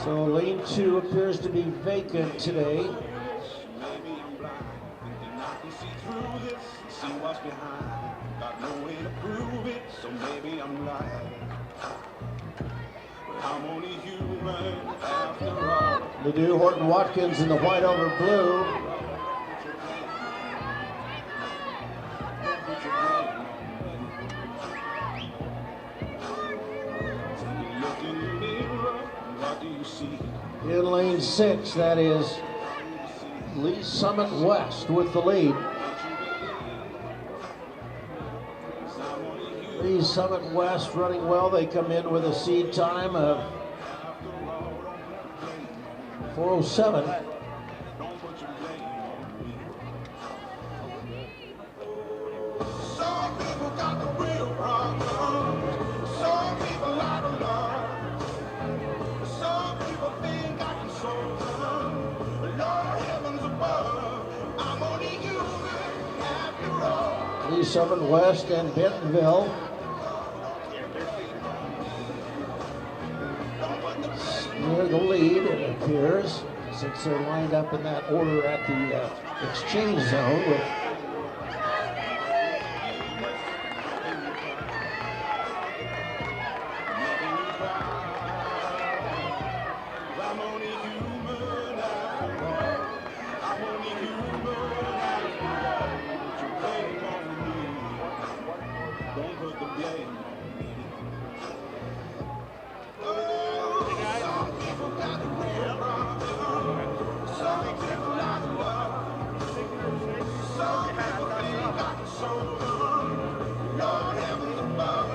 So lane 2 appears to be vacant today. Maybe I'm blind, thinking I can see through this, see what's behind. Got no way to prove it, so maybe I'm lying. But I'm only human after all. Ledoux, Horton, Watkins in the white over blue. In lane 6, that is Lee Summit West with the lead. Lee Summit West running well. They come in with a seed time of 4:07. Some people got the real problem. Some people out of love. Some people think I can solve them. Lord heavens above, I'm only human after all. Lee Summit West and Bentonville near the lead, it appears, since they're lined up in that order at the exchange zone with I'm only human after all. I'm only human after all. Don't put the blame on me. Some people got the real problem. Some people out of love. Some people think I can solve them. Lord heavens above,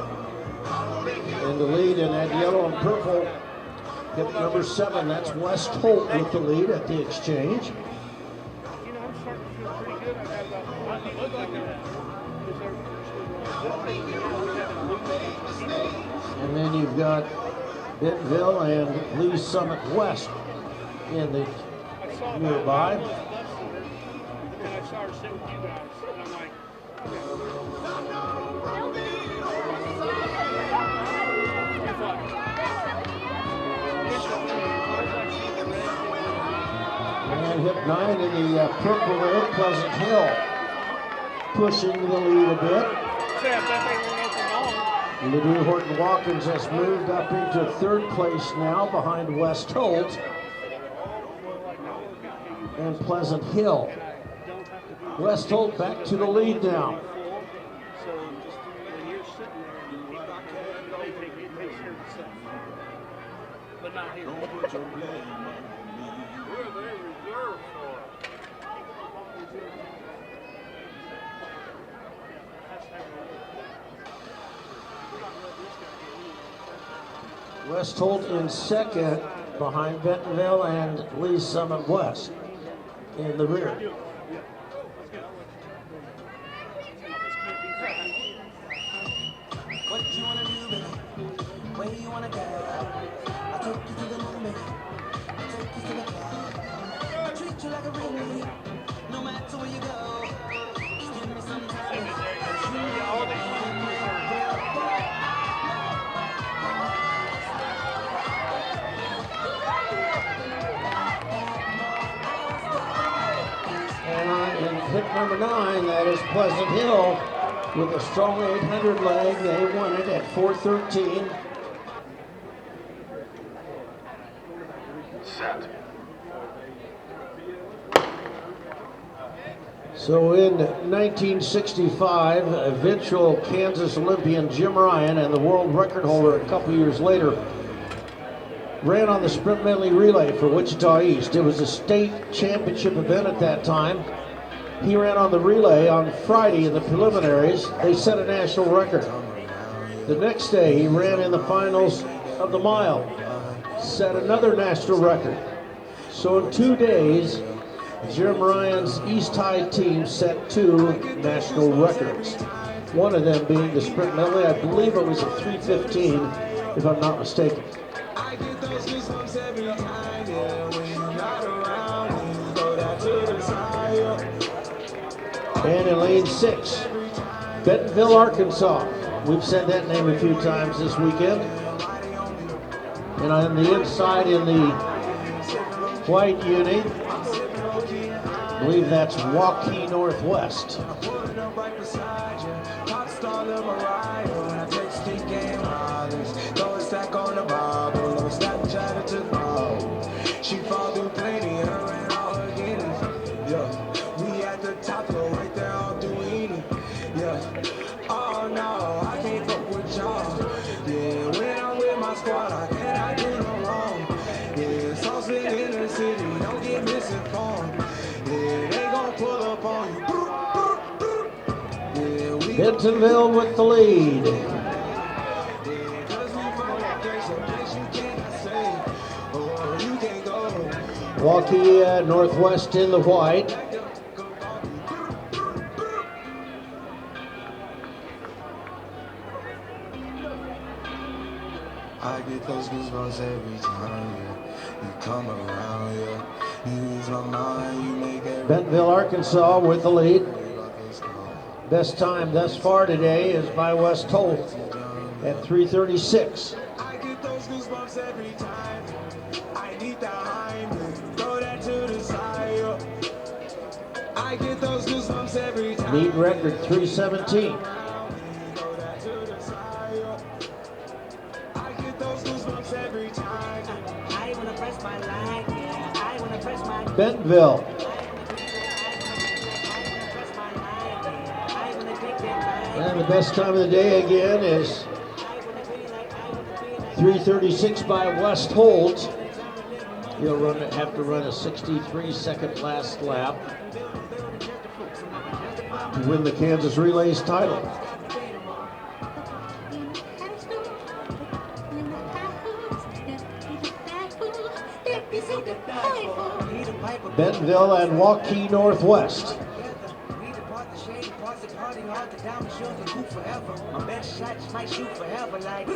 I'm only human. in the lead in that yellow and purple. Hip number 7, that's West Holt with the lead at the exchange. You know, I'm starting to feel pretty good. I've had about it looked like And then you've got Bentonville and Lee Summit West in the nearby. And then I saw her sit with you guys, and I'm like, And hip 9 in the purple there, Pleasant Hill, pushing the lead a bit. Ledoux, Horton, Watkins has moved up into 3rd place now behind West Holt and Pleasant Hill. West Holt back to the lead now. so just when you're sitting there, they take care of themselves. But not here. Don't put your blame on me. Who are they reserved for? West Holt in 2nd behind Bentonville and Lee Summit West in the rear. What you wanna do, baby? Where you wanna go? I'll take you to the moon, I'll take you to the club. I treat you like a ring, no matter where you go. Just give me some time. And in hit number 9, that is Pleasant Hill with a strong 800 leg. They won it at 4:13. Set. So in 1965, eventual Kansas Olympian Jim Ryan and the world record holder a couple years later ran on the sprint medley relay for Wichita East. It was a state championship event at that time. He ran on the relay on Friday in the preliminaries. They set a national record. The next day he ran in the finals of the mile, set another national record. So in 2 days, Jim Ryan's East High team set 2 national records. One of them being the sprint medley. I believe it was at 3:15, if I'm not mistaken. I get those goosebumps every time, yeah. When you're not around, when you go down to the side. And in lane 6, Bentonville, Arkansas. We've said that name a few times this weekend. And on the inside in the white uni, I believe that's Waukee Northwest. She fall through plenty, her and all her guineas. Yeah, we at the top, though, right there on Duini. Yeah, oh no, I can't fuck with y'all. Yeah, when I'm with my squad, I cannot do no wrong. Yeah, sauce in the city, don't get misinformed. Yeah, they gon' pull up on you. Yeah, we Bentonville with the lead. Waukee Northwest in the white. I get those goosebumps every time, yeah. You come around, yeah. You ease my mind, you make every Bentonville, Arkansas with the lead. Best time thus far today is by West Holt at 3:36. I get those goosebumps every time. I need the Heimlich, throw that to the side, yeah. I get those goosebumps every time. Meet record 3:17. Throw that to the side, yeah. I get those goosebumps every time. I wanna press my line, yeah. I wanna press my Bentonville. And the best time of the day again is 3:36 by West Holt. He'll have to run a 63-second last lap to win the Kansas Relays title. Bentonville and Waukee Northwest.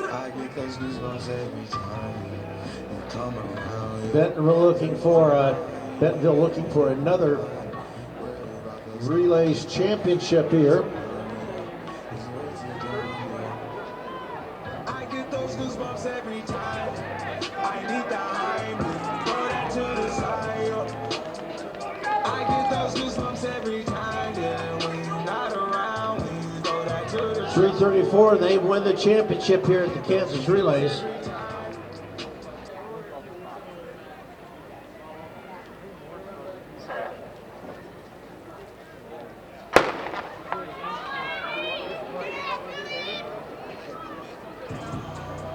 I get those goosebumps every time. You come around. Bentonville looking for another Relays championship here. I get those goosebumps every time. I need the Heimlich, throw that to the side. I get those goosebumps every time. Yeah, when you're not around, when you throw that to the 3:34, they win the championship here at the Kansas Relays.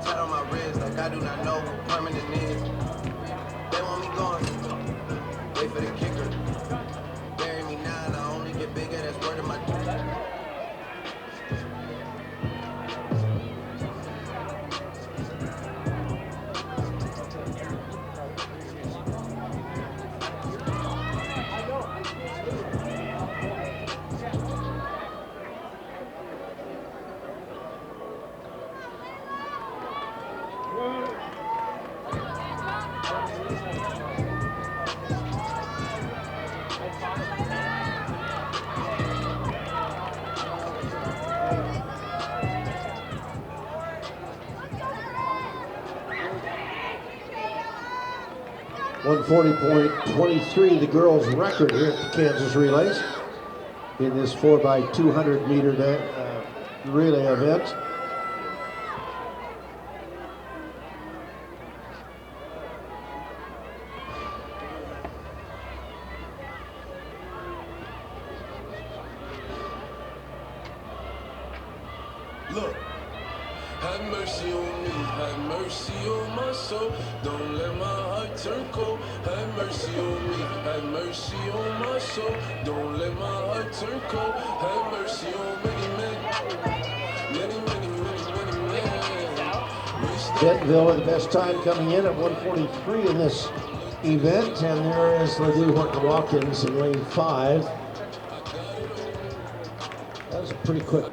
Tat on my wrist, like I do not know what permanent is. They want me gone. Wait for the kicker. Bury me now, and I only get bigger. That's word of my. 140.23, the girls' record here at the Kansas Relays in this 4x200 meter relay event. Look, have mercy on me, have mercy on my soul. Don't let my heart turn cold. Have mercy on me, have mercy on my soul. Don't let my heart turn cold. Have mercy on many men, many men. Bentonville with the best time coming in at 1:43 in this event, and there is LeDoux Horton Watkins in lane 5. That was a pretty quick.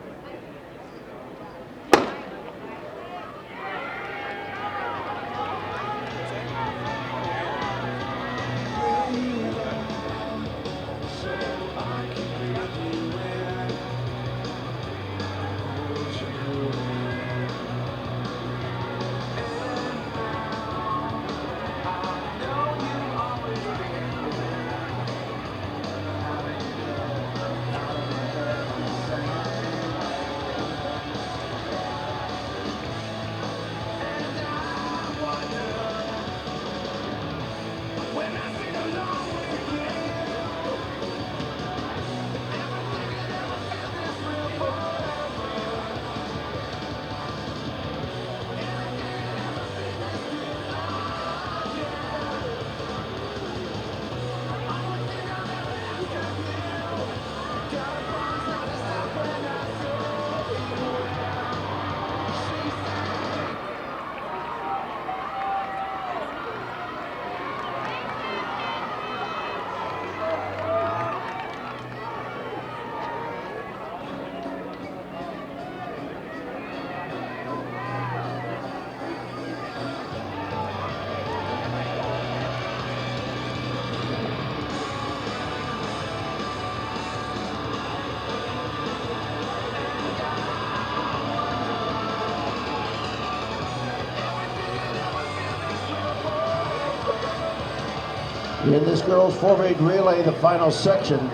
In this girls 4-8 relay, the final section,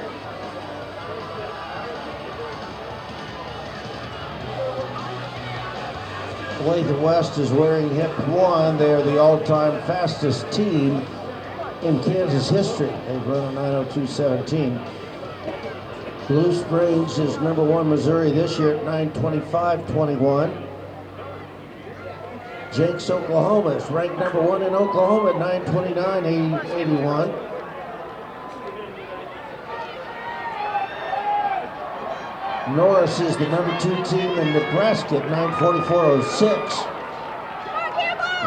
Olathe West is wearing hip 1. They are the all-time fastest team in Kansas history. They've run a 9:02:17. Blue Springs is number 1 Missouri this year at 9:25:21. Jenks, Oklahoma is ranked number 1 in Oklahoma at 9:29:81. Norris is the number 2 team in Nebraska at 9:44:06.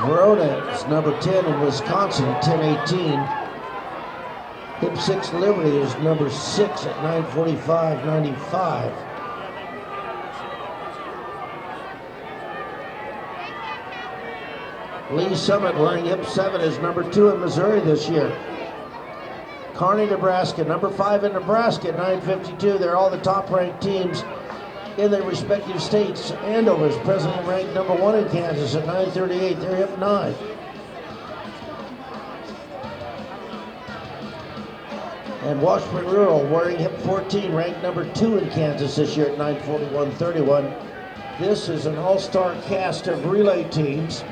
Verona is number 10 in Wisconsin at 10:18. Hip 6 Liberty is number 6 at 9:45:95. Lee Summit wearing hip 7 is number 2 in Missouri this year. Kearney, Nebraska, number 5 in Nebraska at 9:52. They're all the top-ranked teams in their respective states. Andover is presently ranked number 1 in Kansas at 9:38. They're hip 9. And Washburn Rural wearing hip 14, ranked number 2 in Kansas this year at 9:41:31. This is an all-star cast of relay teams.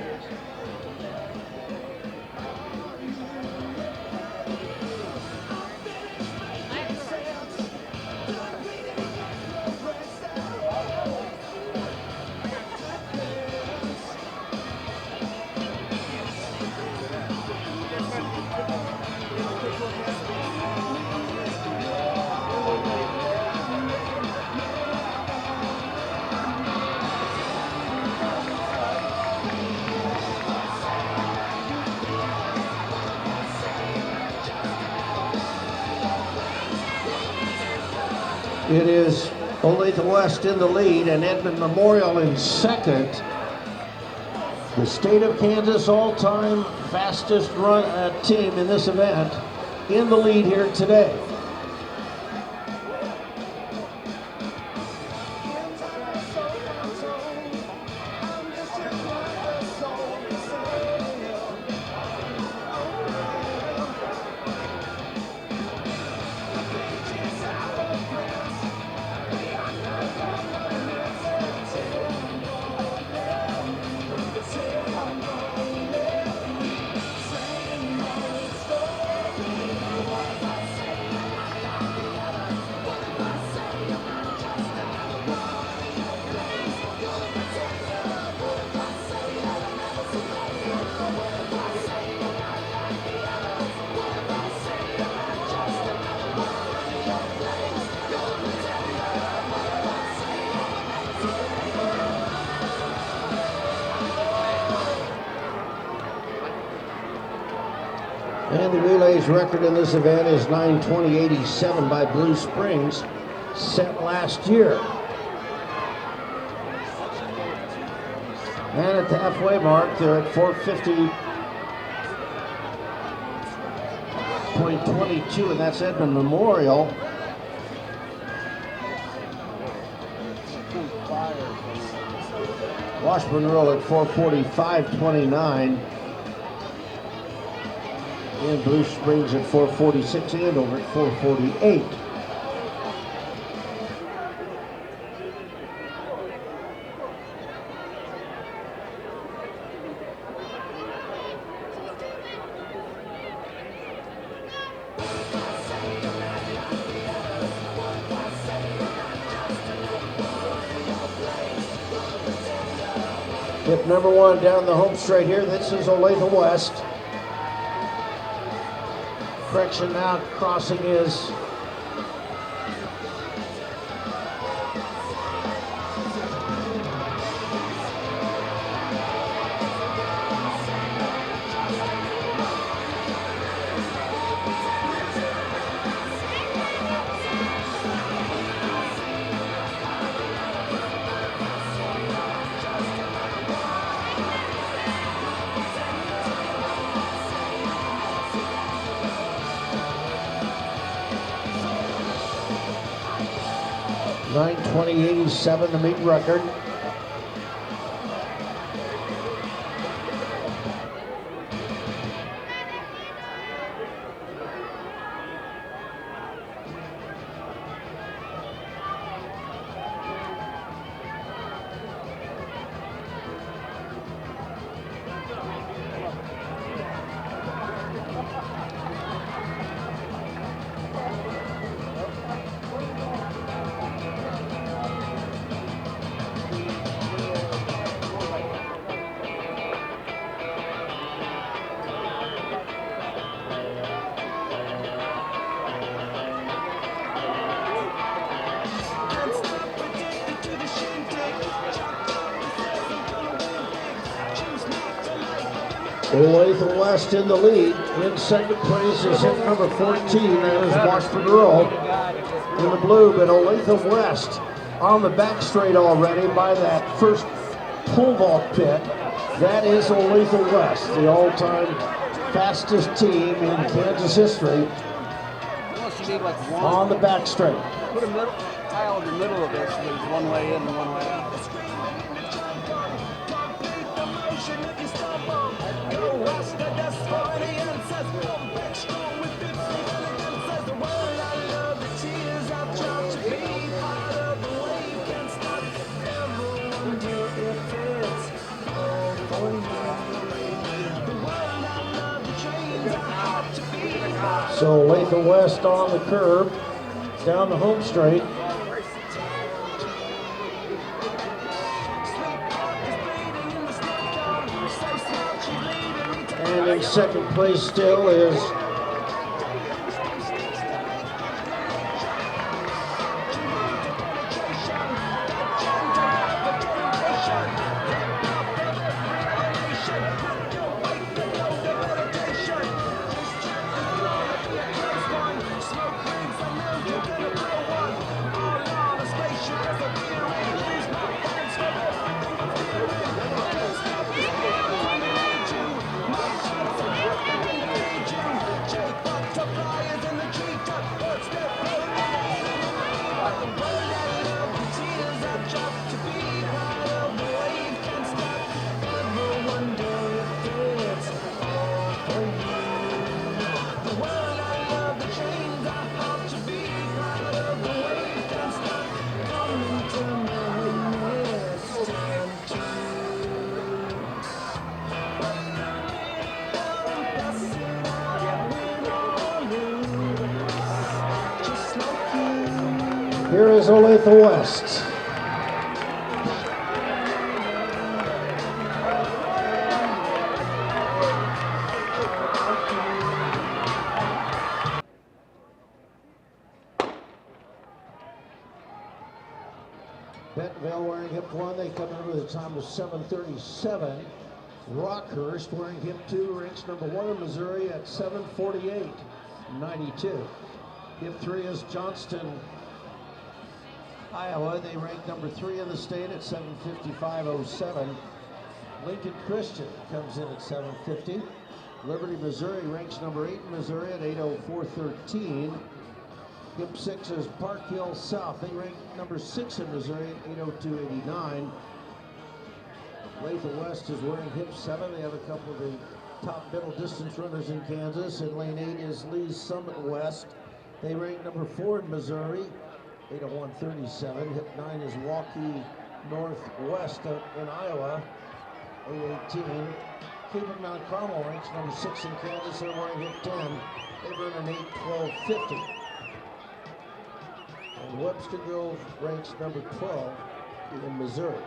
It is Olathe West in the lead and Edmond Memorial in second. The state of Kansas all-time fastest run team in this event in the lead here today. And the relay's record in this event is 9:20:87 by Blue Springs, set last year. And at the halfway mark, they're at 450.22, and that's Edmond Memorial. Washburn Rural at 445.29. And Blue Springs at 446, and over at 448. Hip number 1 down the home straight here. This is Olathe West. Correction now, crossing is (9:20:87) the meet record. Olathe West in the lead. In second place is hit number 14. That is Washburn Earl in the blue. But Olathe West on the back straight already by that first pole vault pit. That is Olathe West, the all-time fastest team in Kansas history on the back straight. Put a middle tile in the middle of this so there's one way in and one way out. So Olathe West on the curb, down the home straight. And in second place still is here is Olathe West. Bentonville wearing hip 1, they come in with a time of 7:37. Rockhurst wearing hip 2, ranks number 1 in Missouri at 7:48.92. Hip 3 is Johnston, Iowa. They rank number 3 in the state at 7:55.07. Lincoln Christian comes in at 7:50. Liberty, Missouri ranks number 8 in Missouri at 8:04.13. Hip 6 is Park Hill South. They rank number 6 in Missouri at 8:02.89. Olathe West is wearing hip 7. They have a couple of the top middle distance runners in Kansas. In lane 8 is Lee's Summit West. They rank number 4 in Missouri, 8:01.37. Hip 9 is Waukee Northwest in Iowa, 8:18. Cleveland Mount Carmel ranks number 6 in Kansas. They're wearing hip 10. They run an 8:12.50. And Webster Grove ranks number 12 in Missouri.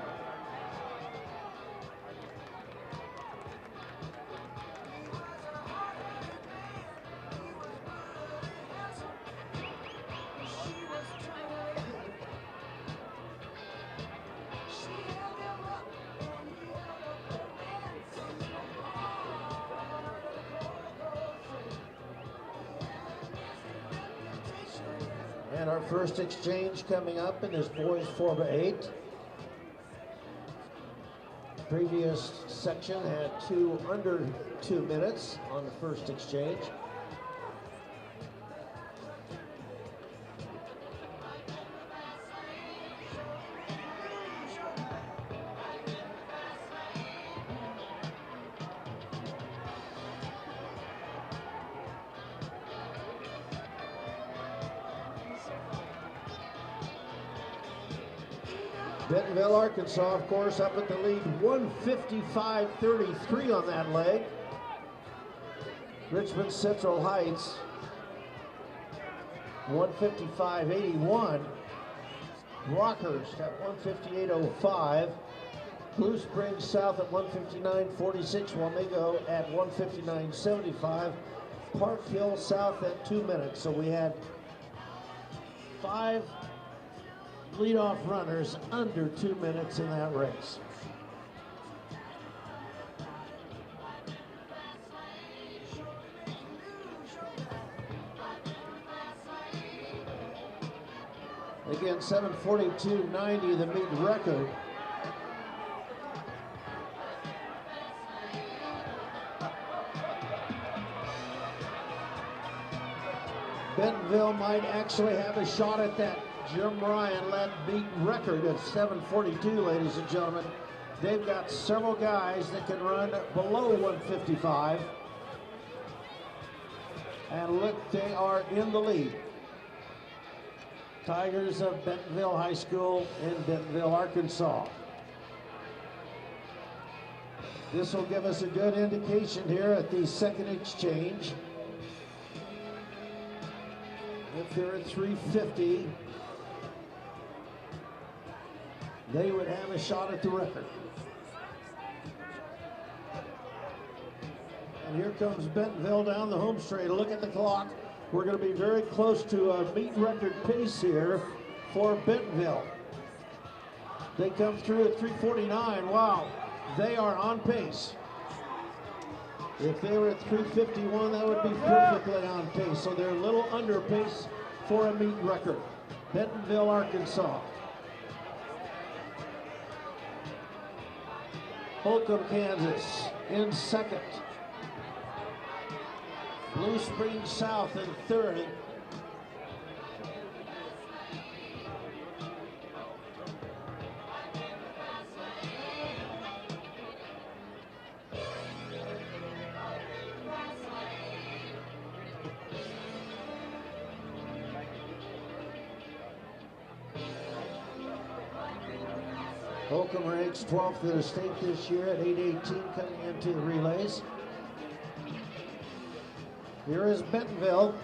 And our first exchange coming up in this boys 4x8. Previous section had 2 under 2 minutes on the first exchange. Bentonville, Arkansas, of course, up at the lead, 155.33 on that leg. Richmond Central Heights, 155.81. Rockhurst at 158.05. Blue Springs South at 159.46. Wamego at 159.75. Park Hill South at 2 minutes. So we had 5 leadoff runners under 2 minutes in that race. Again, 7:42.90, the meet record. Bentonville might actually have a shot at that Jim Ryan led meet record of 7:42, ladies and gentlemen. They've got several guys that can run below 155. And look, they are in the lead. Tigers of Bentonville High School in Bentonville, Arkansas. This will give us a good indication here at the second exchange. If they're at 350, they would have a shot at the record. And here comes Bentonville down the home straight. Look at the clock. We're going to be very close to a meet record pace here for Bentonville. They come through at 349. Wow, they are on pace. If they were at 351, that would be perfectly on pace. So they're a little under pace for a meet record. Bentonville, Arkansas. Holcomb, Kansas in second. Blue Springs South in third. Holcomb ranks 12th in the state this year at 818 coming into the relays. Here is Bentonville.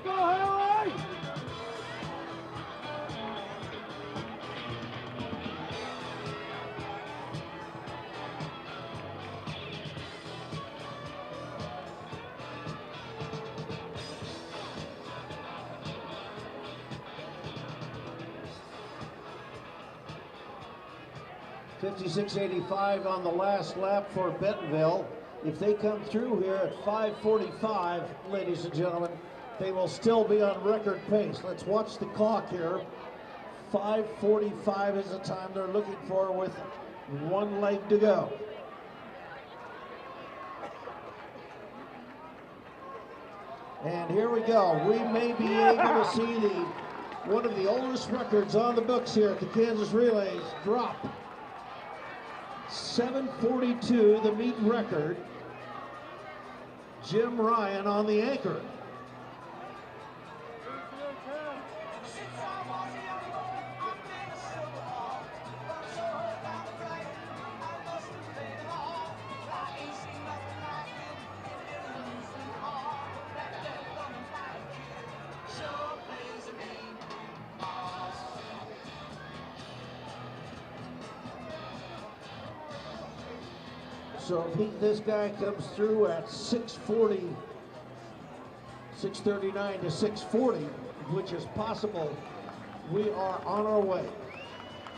Go, 56.85 on the last lap for Bentonville. If they come through here at 5:45, ladies and gentlemen, they will still be on record pace. Let's watch the clock here. 5:45 is the time they're looking for with one leg to go. And here we go. We may be able to see one of the oldest records on the books here at the Kansas Relays drop. 7:42, the meet record. Jim Ryan on the anchor. So if this guy comes through at 6:40, 6:39 to 6:40, which is possible, we are on our way.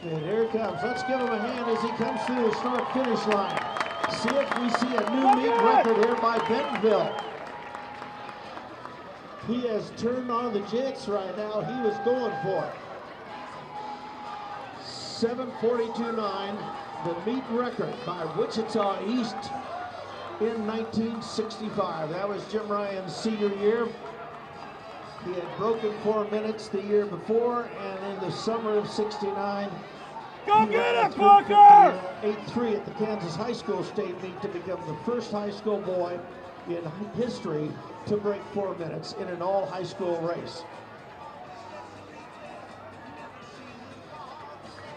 And here he comes. Let's give him a hand as he comes through the start-finish line. See if we see a new meet record here by Bentonville. He has turned on the jigs right now. He was going for it. 7:42.9. The meet record by Wichita East in 1965. That was Jim Ryan's senior year. He had broken 4 minutes the year before, and in the summer of '69, Go get it, Booker! 8-3 at the Kansas High School State Meet to become the first high school boy in history to break 4 minutes in an all-high school race.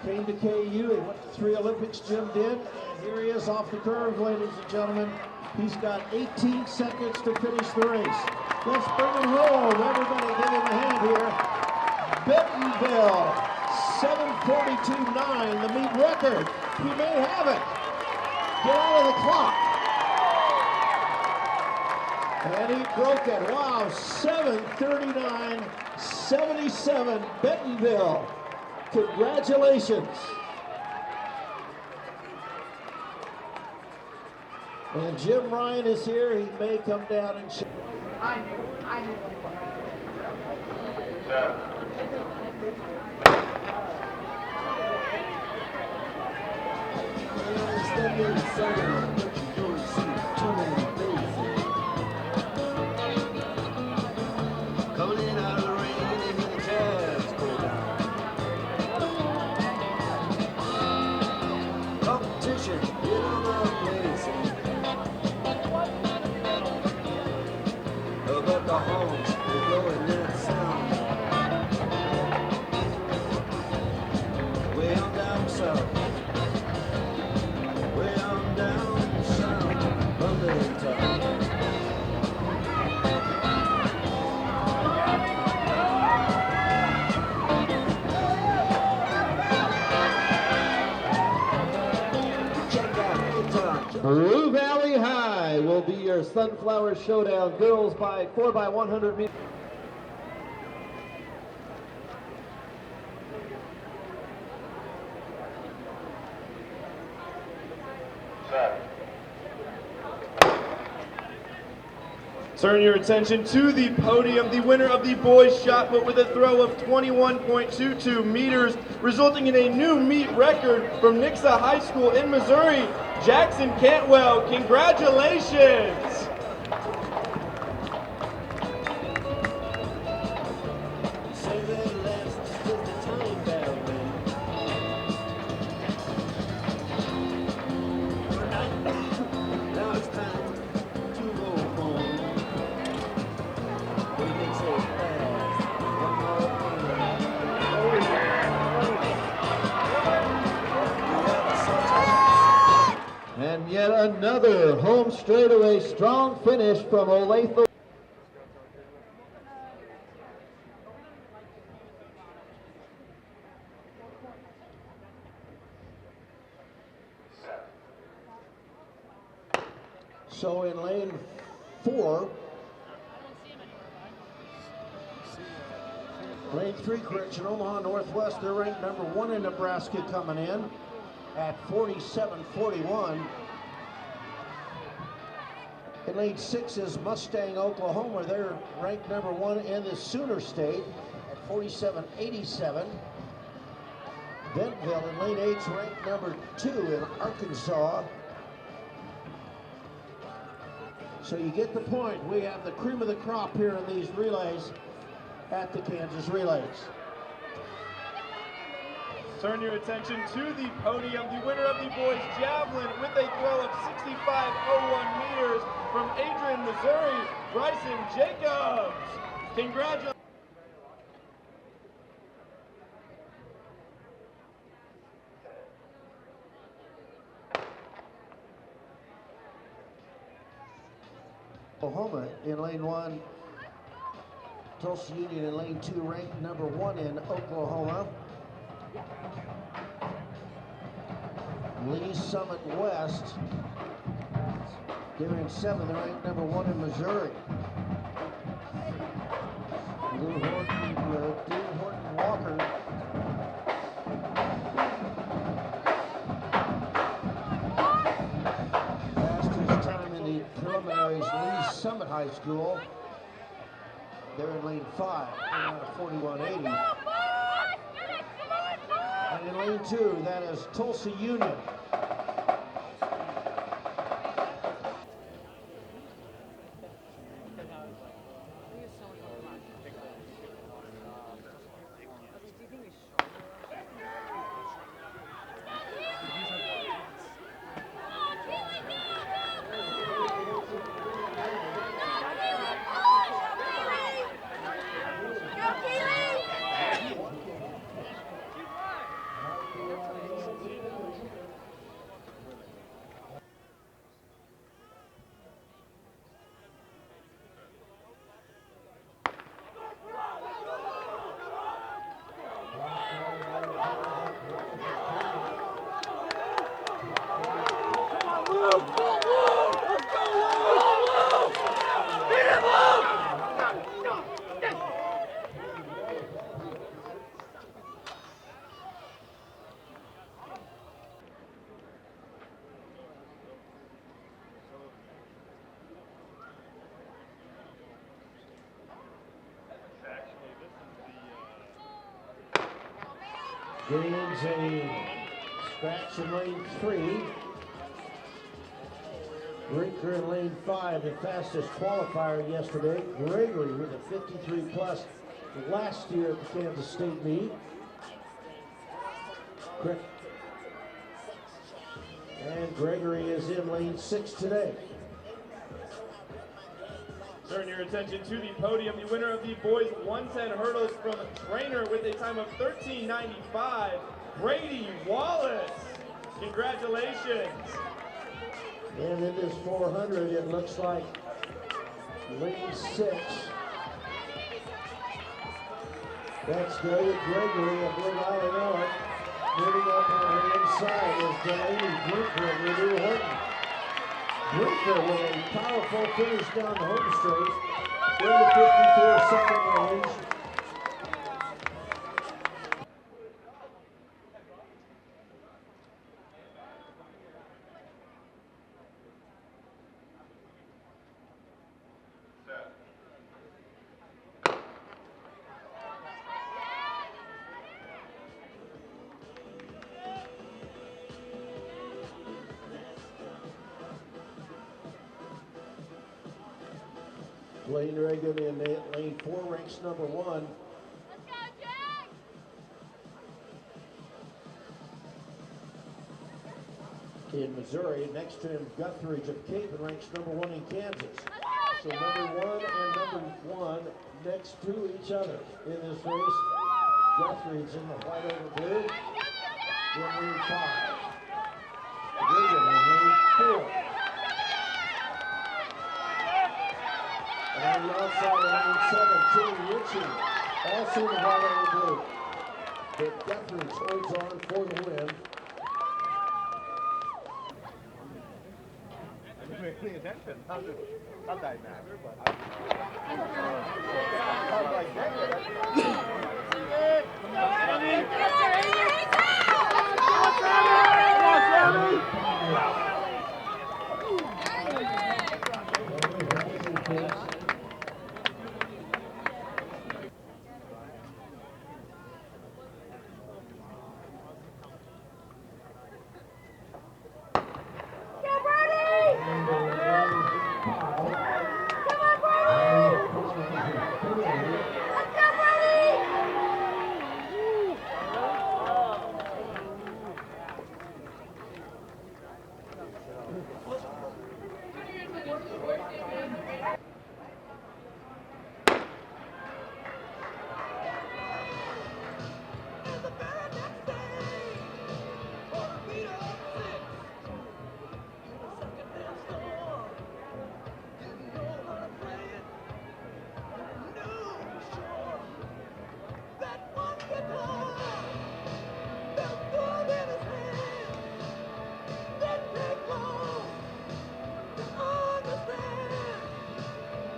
Came to KU, he went to 3 Olympics, Jim did, and here he is off the curve, ladies and gentlemen. He's got 18 seconds to finish the race. Let's bring him home. Everybody give him a hand here. Bentonville, 7:42.9, the meet record. He may have it. Get out of the clock. And he broke it. Wow, 7:39.77, Bentonville. Congratulations. And Jim Ryan is here. He may come down and check. Coming in out of the rain and hear the jazz go down. Competition, get on the place. But the horns, they're blowing that sound. Way on down south. Way on down south. London town. Blue Valley High will be your Sunflower Showdown. Girls by 4x100 meters. Turn your attention to the podium. The winner of the boys shot put with a throw of 21.22 meters, resulting in a new meet record from Nixa High School in Missouri, Jackson Cantwell. Congratulations! Say that last till the time bell rings. Now it's time to go home. We make so fast. One more thing. And yet another home straightaway strong finish from Olathe. So in lane 4, lane 3, correction, Omaha Northwest, they're ranked number 1 in Nebraska coming in at 47.41. In lane 6 is Mustang, Oklahoma. They're ranked number 1 in the Sooner State at 47.87. Bentonville in lane 8 is ranked number 2 in Arkansas. So you get the point. We have the cream of the crop here in these relays at the Kansas Relays. Turn your attention to the podium. The winner of the boys javelin with a throw of 65.01 meters from Adrian, Missouri, Bryson Jacobs. Congratulations. Oklahoma in lane 1. Tulsa Union in lane 2, ranked number 1 in Oklahoma. Lee Summit West, they're in 7th, they're ranked number 1 in Missouri. Lou Horton Walker. Fastest time in the preliminaries, Lee Summit High School. They're in lane 5, they're out of 41.80. And in lane 2, that is Tulsa Union. gains a scratch in lane 3. Brinker in lane 5, the fastest qualifier yesterday. Gregory with a 53 plus last year at the Kansas State meet. And Gregory is in lane 6 today. Turn your attention to the podium, the winner of the boys 110 hurdles from Trainer with a time of 13:95, Brady Wallace. Congratulations. And in this 400, it looks like lane 6. That's David Gregory of Blue Valley North. Moving up on the inside is Delaney Brinker of New Horton. Brinker with a powerful finish down the home straight in the 54-second range. Blaine Reagan in lane 4 ranks number 1. Let's go, Jack! In Missouri, next to him, Guthridge of Cape ranks number 1 in Kansas. So number 1 and number 1 next to each other in this race. Guthridge in the white over blue in lane 5. Reagan in lane 4. And on the outside of lane 7, Jimmy Ritchie, also in the white over blue. But Guthridge holds on for the win. Paying attention. Not that it matters, but I was like,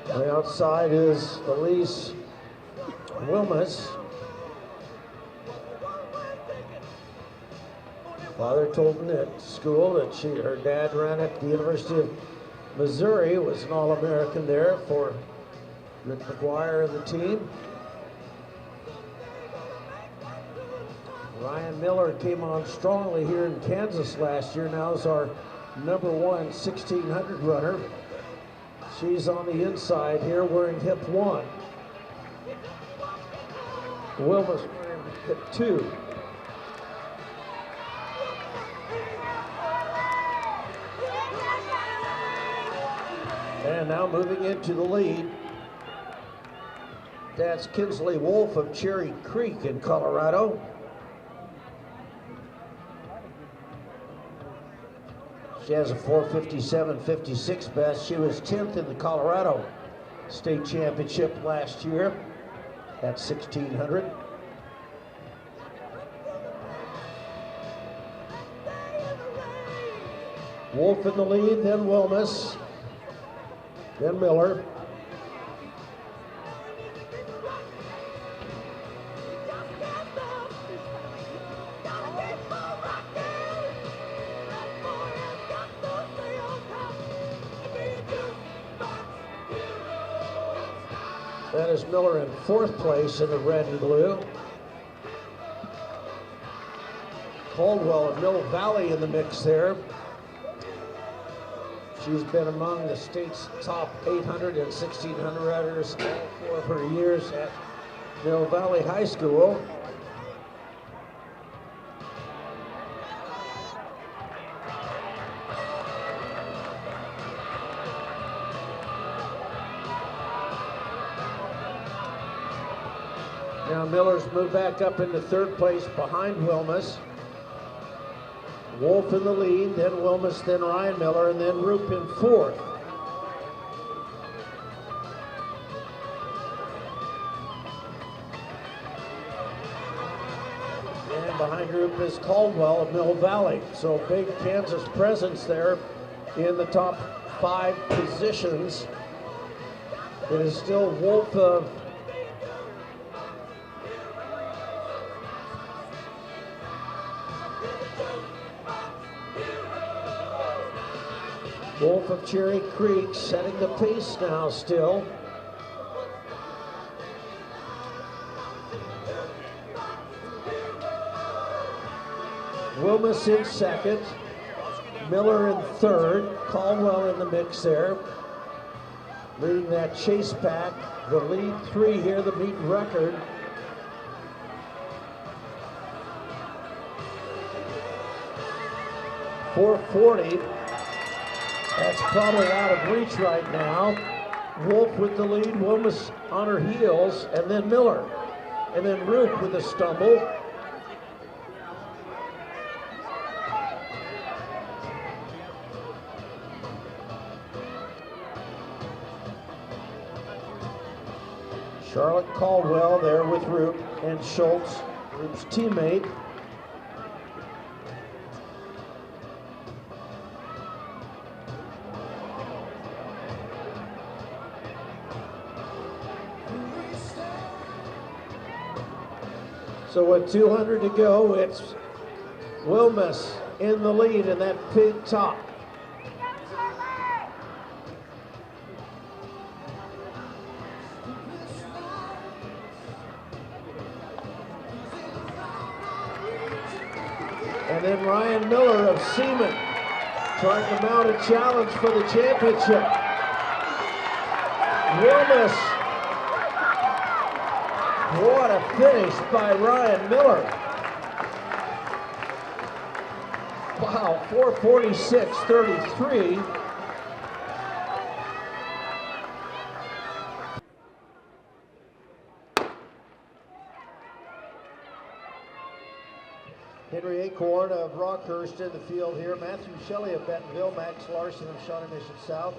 The outside is Elise Wilmus. Father told me at school that her dad ran at the University of Missouri, was an All-American there for Rick McGuire and the team. Ryan Miller came on strongly here in Kansas last year, now is our number 1 1600 runner. She's on the inside here wearing hip 1. Wilmus wearing hip 2. And now moving into the lead, that's Kinsley Wolf of Cherry Creek in Colorado. She has a 4:57.56 best. She was 10th in the Colorado State Championship last year at 1600. Wolf in the lead, then Wilmus, then Miller. That is Miller in 4th place in the red and blue. Caldwell of Mill Valley in the mix there. She's been among the state's top 800 and 1600 riders all 4 of her years at Mill Valley High School. Now Miller's moved back up into 3rd place behind Wilmus. Wolf in the lead, then Wilmus, then Ryan Miller, and then Roop in 4th. And behind Roop is Caldwell of Mill Valley. So big Kansas presence there in the top 5 positions. It is still Wolf of Wolf of Cherry Creek setting the pace now still. Wilmus in 2nd, Miller in 3rd, Caldwell in the mix there. Leading that chase pack, the lead 3 here, the meet record. .440. That's probably out of reach right now. Wolf with the lead, Wilmus on her heels, and then Miller. And then Roop with a stumble. Charlotte Caldwell there with Roop and Schultz, Roop's teammate. So with 200 to go, it's Wilmus in the lead in that pink top. And then Ryan Miller of Seaman trying to mount a challenge for the championship. Wilmus. What a finish by Ryan Miller. Wow, 4:46.33. Henry Acorn of Rockhurst in the field here. Matthew Shelley of Bentonville. Max Larson of Shawnee Mission South.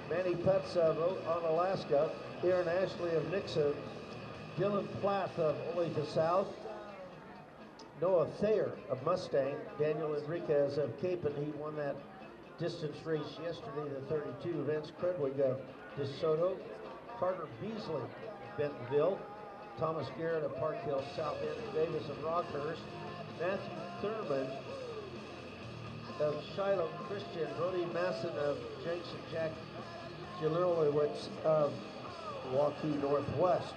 Manny Putz of Onalaska. Aaron Ashley of Nixa. Dylan Plath of Olathe South. Noah Thayer of Mustang. Daniel Enriquez of Capon. He won that distance race yesterday, the 32. Vince Credwig of DeSoto. Carter Beasley of Bentonville. Thomas Garrett of Park Hill South. Andrew Davis of Rockhurst. Matthew Thurman of Shiloh Christian. Brody Masson of Jenks and Jack Jalilowitz of Waukee Northwest.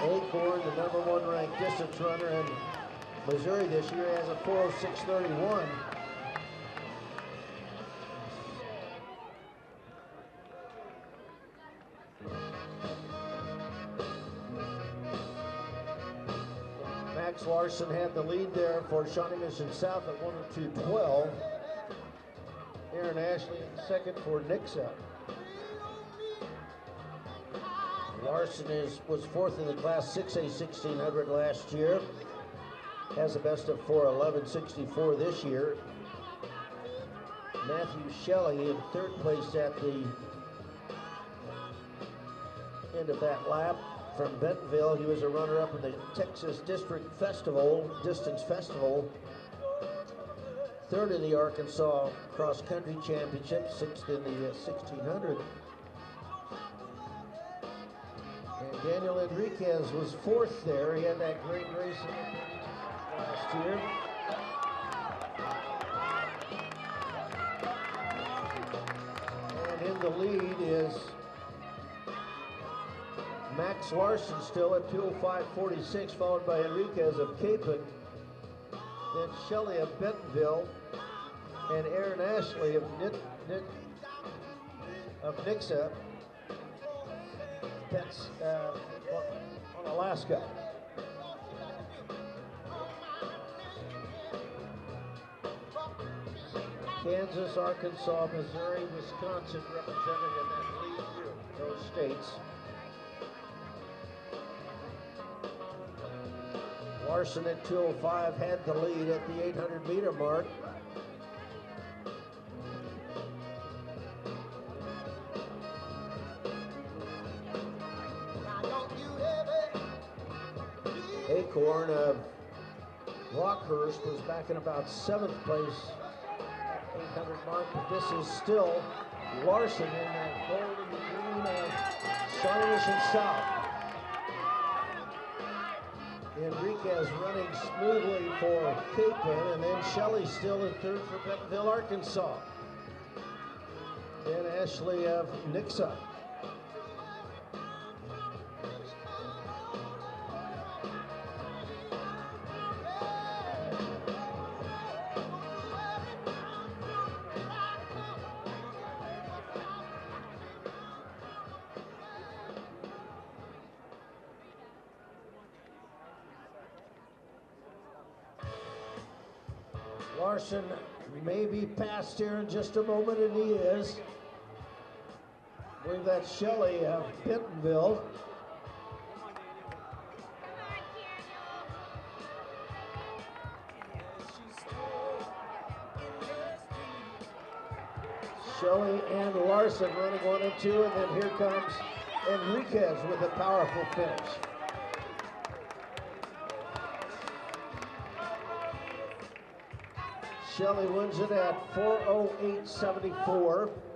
Acorn, the #1 ranked distance runner in Missouri this year, has a 4:06.31. Max Larson had the lead there for Shawnee Mission South at 1:02.12. Aaron Ashley in second for Nixa. Larson was 4th in the Class 6A 1600 last year. Has a best of 4:11.64 this year. Matthew Shelley in 3rd place at the end of that lap from Bentonville. He was a runner-up in the Texas District Festival, Distance Festival. 3rd in the Arkansas Cross Country Championship, 6th in the 1600. And Daniel Enriquez was 4th there. He had that great race last year. the lead is Max Larson still at 2:05.46, followed by Enriquez of Capon, then Shelley of Bentonville, and Aaron Ashley of Nixa. That's on Alaska. Kansas, Arkansas, Missouri, Wisconsin represented in that lead group, those states. Larson at 2:05 had the lead at the 800-meter mark. Acorn of Rockhurst was back in about 7th place at 800 mark, but this is still Larson in that golden green of Shawnish and South. Enriquez running smoothly for Capon, and then Shelley still in 3rd for Bentonville, Arkansas. Then Ashley of Nixa. Larson may be past here in just a moment, and he is. I believe that's Shelley of Bentonville. Shelley and Larson running 1 and 2, and then here comes Enriquez with a powerful finish. Shelley wins it at 4:08.74.